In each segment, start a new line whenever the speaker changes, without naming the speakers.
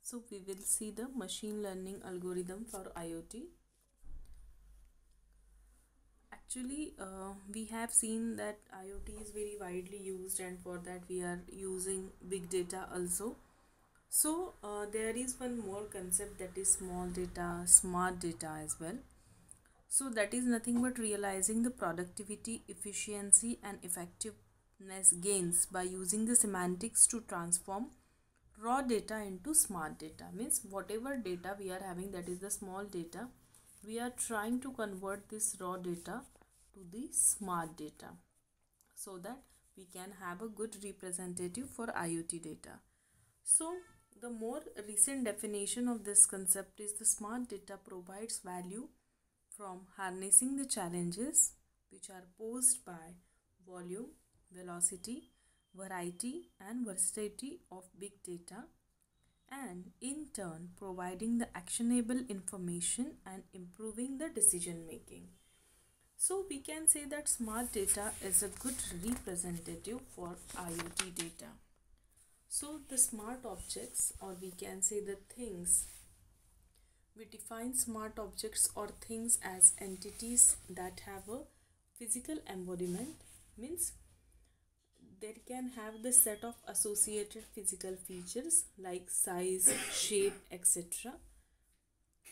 So we will see the machine learning algorithm for IoT. Actually, we have seen that IoT is very widely used, and for that we are using big data also. So there is one more concept, that is small data, smart data as well. So that is nothing but realizing the productivity, efficiency and effectiveness gains by using the semantics to transform raw data into smart data. Means whatever data we are having, that is the small data, we are trying to convert this raw data to the smart data so that we can have a good representative for IoT data. So the more recent definition of this concept is the smart data provides value from harnessing the challenges which are posed by volume, velocity, variety and versatility of big data, and in turn providing the actionable information and improving the decision making. So we can say that smart data is a good representative for IoT data. So the smart objects, or we can say the things, we define smart objects or things as entities that have a physical embodiment. Means they can have the set of associated physical features like size, shape, etc.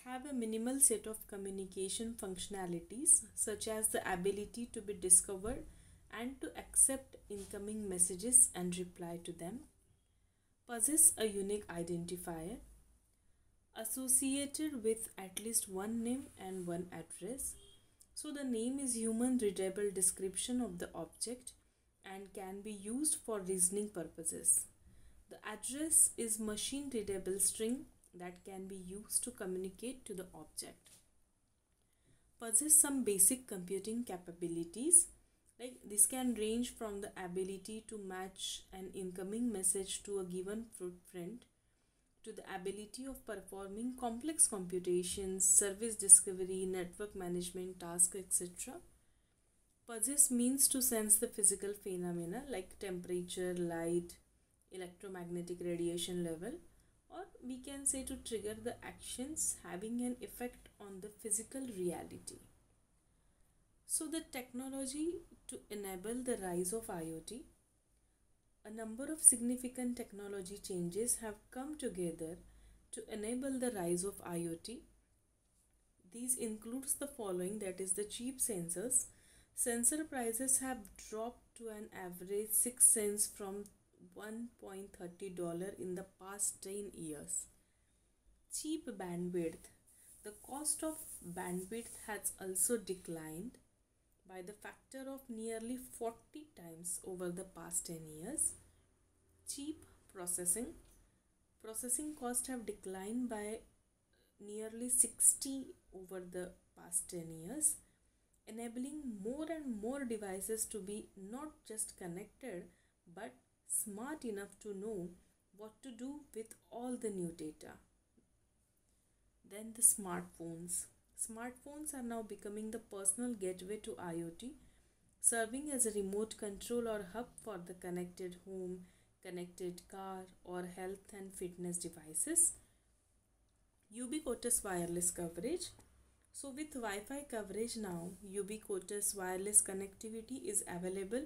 Have a minimal set of communication functionalities such as the ability to be discovered and to accept incoming messages and reply to them. Possess a unique identifier associated with at least one name and one address. So the name is human readable description of the object and can be used for reasoning purposes. The address is machine readable string that can be used to communicate to the object. Possess some basic computing capabilities, like this can range from the ability to match an incoming message to a given footprint to the ability of performing complex computations, service discovery, network management tasks, etc. Possess means to sense the physical phenomena like temperature, light, electromagnetic radiation level, or we can say to trigger the actions having an effect on the physical reality. So the technology to enable the rise of IoT, a number of significant technology changes have come together to enable the rise of IoT. These includes the following, that is the cheap sensors. Sensor prices have dropped to an average 6 cents from $1.30 in the past 10 years. Cheap bandwidth. The cost of bandwidth has also declined by the factor of nearly 40 times over the past 10 years. Cheap processing. Processing costs have declined by nearly 60 over the past 10 years, enabling more and more devices to be not just connected but smart enough to know what to do with all the new data. Then the smartphones. Smartphones are now becoming the personal gateway to IoT, serving as a remote control or hub for the connected home, connected car, or health and fitness devices. Ubiquitous wireless coverage. So with Wi-Fi coverage now, ubiquitous wireless connectivity is available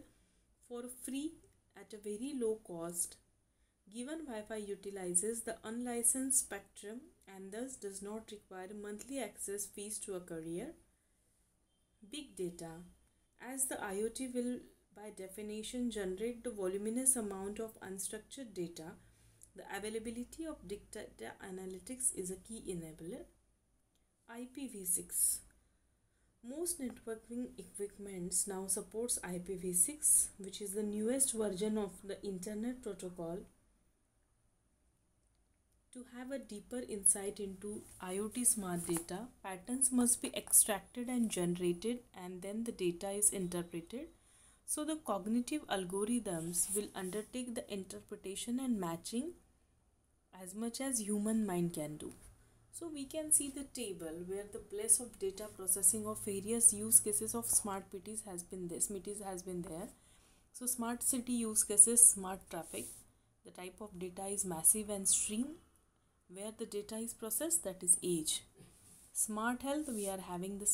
for free at a very low cost. Given Wi-Fi utilizes the unlicensed spectrum and thus does not require monthly access fees to a carrier. Big data. As the IoT will by definition generate the voluminous amount of unstructured data, the availability of big data analytics is a key enabler. IPv6. Most networking equipments now supports IPv6, which is the newest version of the Internet Protocol. To have a deeper insight into IoT smart data, patterns must be extracted and generated, and then the data is interpreted. So the cognitive algorithms will undertake the interpretation and matching as much as human mind can do. So we can see the table where the place of data processing of various use cases of smart cities has been there. So smart city use cases, smart traffic. The type of data is massive and stream. where the data is processed, that is edge. Smart health, we are having the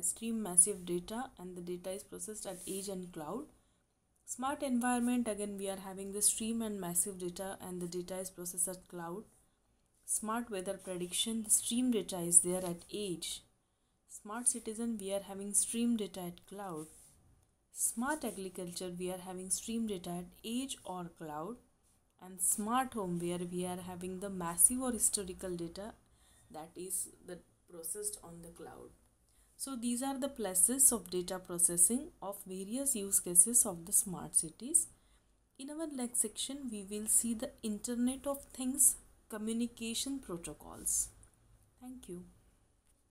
stream massive data and the data is processed at edge and cloud. Smart environment, again we are having the stream and massive data and the data is processed at cloud. Smart weather prediction, the stream data is there at edge. Smart citizen, we are having stream data at cloud. Smart agriculture, we are having stream data at edge or cloud. And smart home, where we are having the massive or historical data that is the processed on the cloud. So these are the places of data processing of various use cases of the smart cities. In our next section, we will see the Internet of Things communication protocols. Thank you.